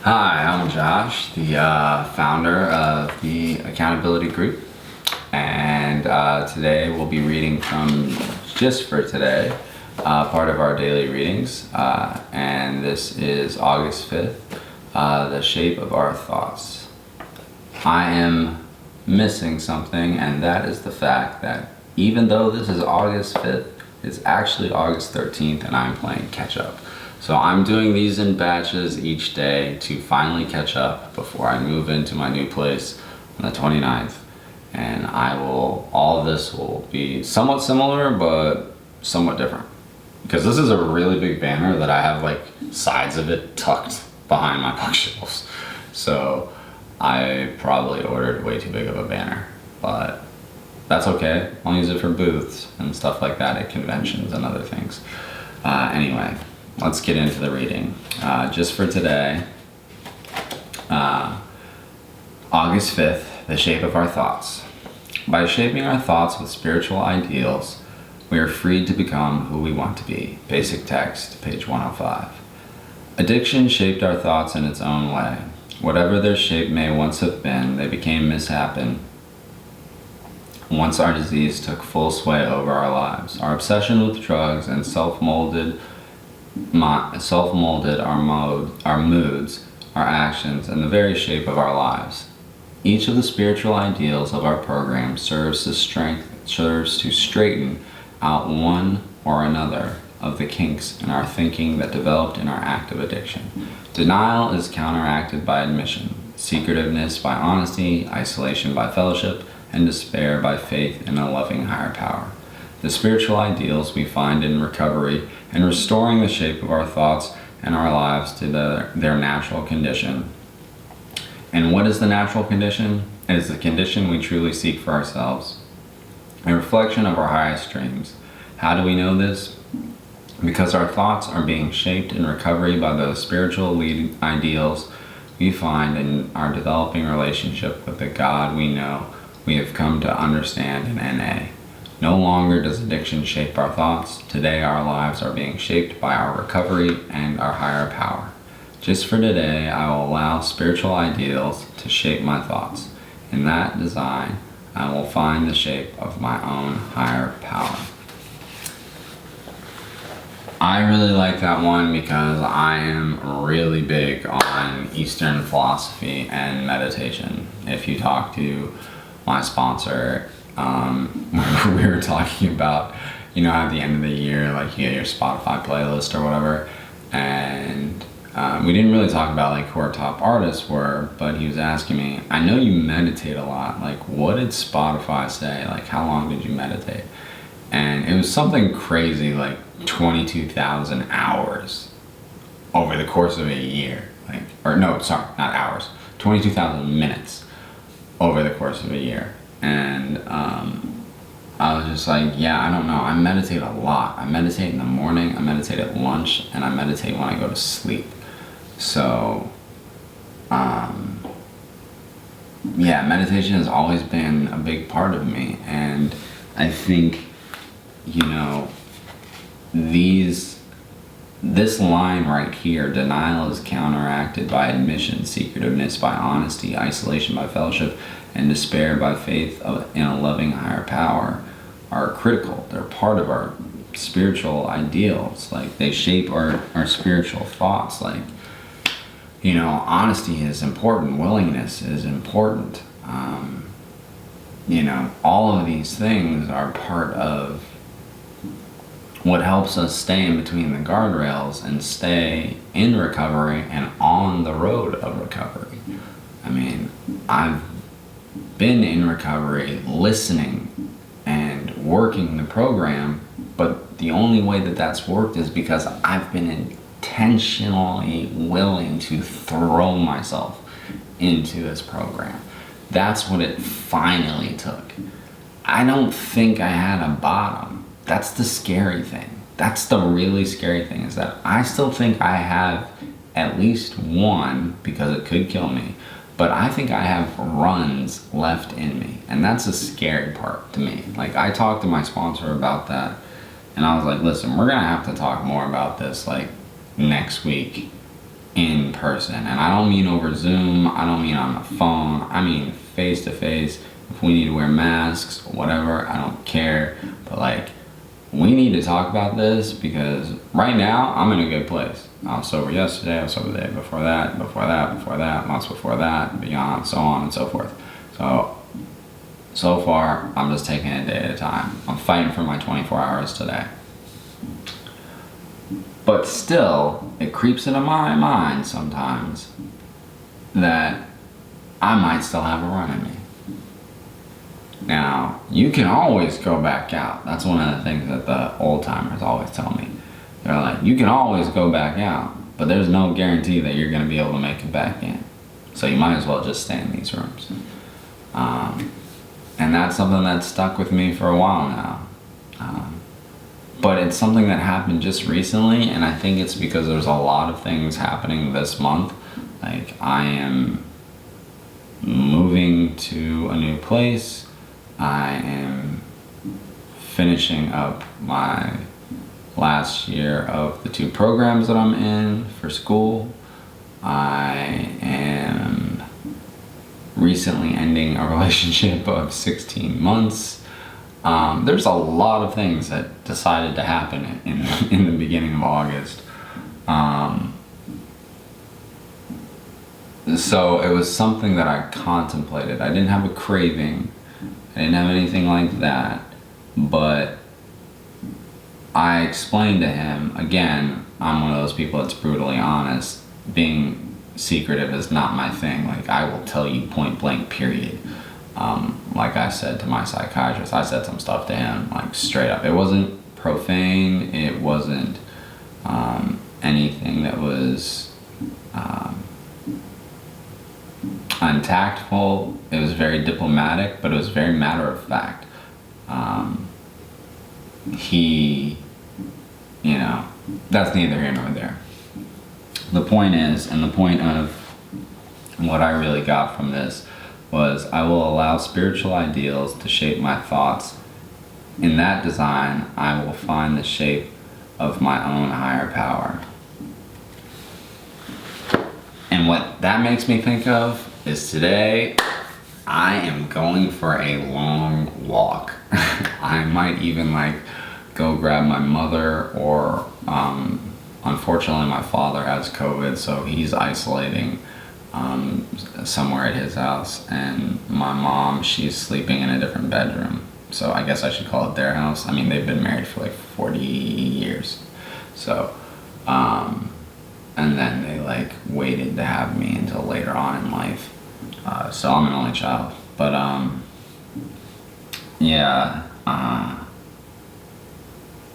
Hi, I'm Josh, the founder of the Accountability Group, and today we'll be reading from Just for Today, part of our daily readings, and this is August 5th, The Shape of Our Thoughts. I am missing something, and that is the fact that even though this is August 5th, it's actually August 13th, and I'm playing catch up. So I'm doing these in batches each day to finally catch up before I move into my new place on the 29th. And all of this will be somewhat similar, but somewhat different. Because this is a really big banner that I have like sides of it tucked behind my bookshelves. So I probably ordered way too big of a banner, but that's okay. I'll use it for booths and stuff like that at conventions and other things. Anyway. Let's get into the reading. Just for today, August 5th, The Shape of Our Thoughts. By shaping our thoughts with spiritual ideals, we are freed to become who we want to be. Basic text, page 105. Addiction shaped our thoughts in its own way. Whatever their shape may once have been, they became mishappen once our disease took full sway over our lives. Our obsession with drugs and self-molded our moods, our actions, and the very shape of our lives. Each of the spiritual ideals of our program serves to straighten out one or another of the kinks in our thinking that developed in our act of addiction. Denial is counteracted by admission, secretiveness by honesty, isolation by fellowship, and despair by faith in a loving higher power. The spiritual ideals we find in recovery and restoring the shape of our thoughts and our lives to their natural condition. And what is the natural condition? It is the condition we truly seek for ourselves, a reflection of our highest dreams. How do we know this? Because our thoughts are being shaped in recovery by those spiritual ideals we find in our developing relationship with the God we know we have come to understand in NA. No longer does addiction shape our thoughts. Today our lives are being shaped by our recovery and our higher power. Just for today, I will allow spiritual ideals to shape my thoughts. In that design, I will find the shape of my own higher power. I really like that one because I am really big on Eastern philosophy and meditation. If you talk to my sponsor, we were talking about, at the end of the year, like you get your Spotify playlist or whatever, and we didn't really talk about like who our top artists were, but he was asking me, I know you meditate a lot, like what did Spotify say, like how long did you meditate? And it was something crazy, like 22,000 hours over the course of a year, 22,000 minutes over the course of a year. And I was just like, yeah, I don't know. I meditate a lot. I meditate in the morning, I meditate at lunch, and I meditate when I go to sleep. So, meditation has always been a big part of me. And I think, this line right here, denial is counteracted by admission, secretiveness by honesty, isolation by fellowship, and despair by faith in a loving higher power, are critical. They're part of our spiritual ideals. Like they shape our spiritual thoughts. Like, honesty is important. Willingness is important. All of these things are part of what helps us stay in between the guardrails and stay in recovery and on the road of recovery. I mean, I've been in recovery listening and working the program, but the only way that that's worked is because I've been intentionally willing to throw myself into this program. That's what it finally took. I don't think I had a bottom. That's the scary thing. That's the really scary thing, is that I still think I have at least one, because it could kill me, but I think I have runs left in me, and that's a scary part to me. Like, I talked to my sponsor about that, and I was like, listen, we're gonna have to talk more about this like next week, in person. And I don't mean over Zoom, I don't mean on the phone, I mean face to face. If we need to wear masks, whatever, I don't care. But like, we need to talk about this, because right now I'm in a good place. I was sober yesterday, I was sober the day before that, months before that, beyond, so on and so forth. So far, I'm just taking it a day at a time. I'm fighting for my 24 hours today. But still, it creeps into my mind sometimes that I might still have a run in me. Now, you can always go back out. That's one of the things that the old timers always tell me. They're like, you can always go back out, but there's no guarantee that you're going to be able to make it back in. So you might as well just stay in these rooms. And that's something that's stuck with me for a while now. But it's something that happened just recently, and I think it's because there's a lot of things happening this month. Like, I am moving to a new place. I am finishing up my last year of the 2 programs that I'm in for school. I am recently ending a relationship of 16 months. There's a lot of things that decided to happen in the beginning of August. So it was something that I contemplated. I didn't have a craving. I didn't have anything like that. But I explained to him, again, I'm one of those people that's brutally honest. Being secretive is not my thing. Like, I will tell you point blank, period. Like I said to my psychiatrist, I said some stuff to him, like, straight up. It wasn't profane. It wasn't anything that was untactful. It was very diplomatic, but it was very matter of fact. He, that's neither here nor there. The point is, and the point of what I really got from this was, I will allow spiritual ideals to shape my thoughts. In that design, I will find the shape of my own higher power. And what that makes me think of is, today I am going for a long walk. I might even go grab my mother, or unfortunately my father has COVID, so he's isolating somewhere at his house, and my mom, she's sleeping in a different bedroom. So I guess I should call it their house. I mean, they've been married for 40 years. So, and then they waited to have me until later on in life. So I'm an only child. But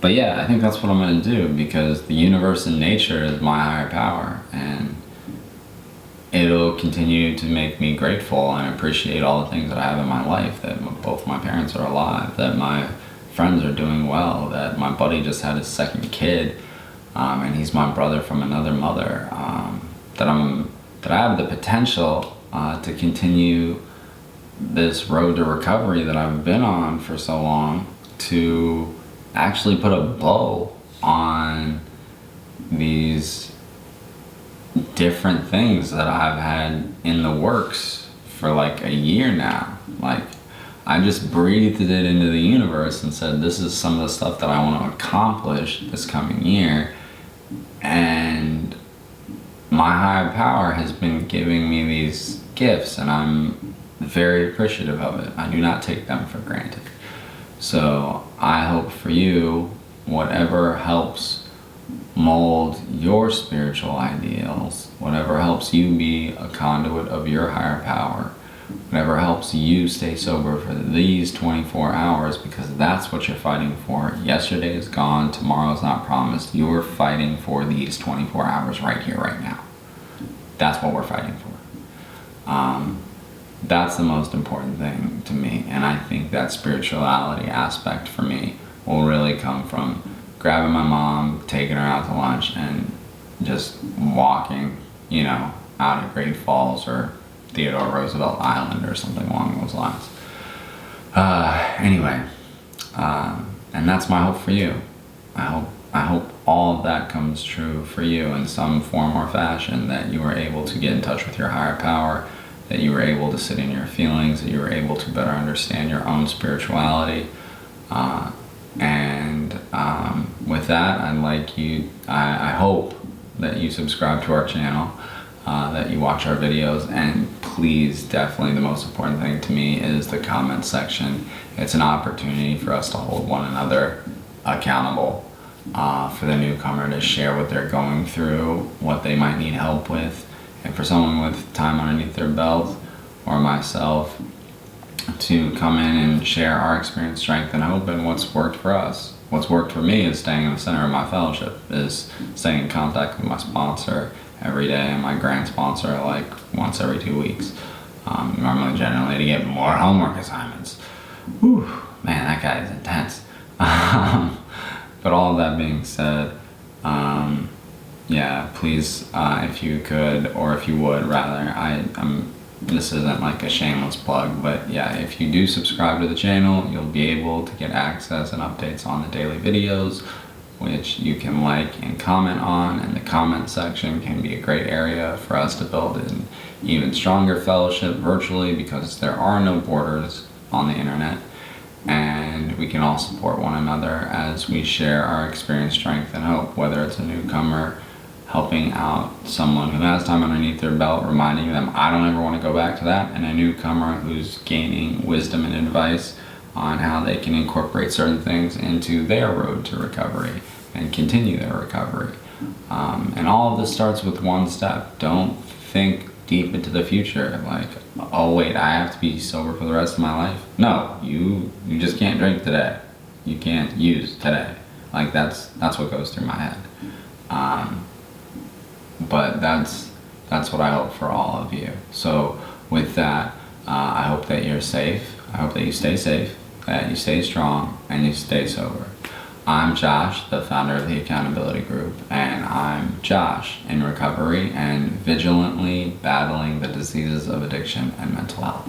but yeah, I think that's what I'm gonna do, because the universe and nature is my higher power, and it'll continue to make me grateful and appreciate all the things that I have in my life, that both my parents are alive, that my friends are doing well, that my buddy just had his 2nd kid, and he's my brother from another mother, that I have the potential to continue this road to recovery that I've been on for so long, to actually put a bow on these different things that I've had in the works for a year now. I just breathed it into the universe and said, this is some of the stuff that I want to accomplish this coming year, and my higher power has been giving me these gifts, and I'm very appreciative of it. I do not take them for granted. So I hope for you, whatever helps mold your spiritual ideals, whatever helps you be a conduit of your higher power, whatever helps you stay sober for these 24 hours, because that's what you're fighting for. Yesterday is gone, tomorrow's not promised. You're fighting for these 24 hours right here, right now. That's what we're fighting for. That's the most important thing to me, and I think that spirituality aspect for me will really come from grabbing my mom, taking her out to lunch, and just walking, out of Great Falls or Theodore Roosevelt Island or something along those lines. Anyway, and that's my hope for you. I hope I hope all of that comes true for you in some form or fashion, that you were able to get in touch with your higher power, that you were able to sit in your feelings, that you were able to better understand your own spirituality. With that, I hope that you subscribe to our channel, that you watch our videos, and please, definitely the most important thing to me is the comment section. It's an opportunity for us to hold one another accountable, for the newcomer to share what they're going through, what they might need help with, and for someone with time underneath their belt, or myself, to come in and share our experience, strength, and hope, and what's worked for us. What's worked for me is staying in the center of my fellowship, is staying in contact with my sponsor every day, and my grant sponsor like once every 2 weeks, generally to get more homework assignments. Whew, man, that guy is intense. But all of that being said, yeah, please, if you could, or if you would rather, this isn't like a shameless plug, but yeah, if you do subscribe to the channel, you'll be able to get access and updates on the daily videos, which you can like and comment on, and the comment section can be a great area for us to build an even stronger fellowship virtually, because there are no borders on the internet, and we can all support one another as we share our experience, strength, and hope, whether it's a newcomer helping out someone who has time underneath their belt, reminding them, I don't ever want to go back to that, and a newcomer who's gaining wisdom and advice on how they can incorporate certain things into their road to recovery and continue their recovery. And all of this starts with one step. Don't think deep into the future, like, oh wait, I have to be sober for the rest of my life. No, you just can't drink today. You can't use today. Like, that's what goes through my head. But that's what I hope for all of you. So with that, I hope that you're safe. I hope that you stay safe, that you stay strong, and you stay sober. I'm Josh, the founder of the Accountability Group, and I'm Josh in recovery and vigilantly battling the diseases of addiction and mental health.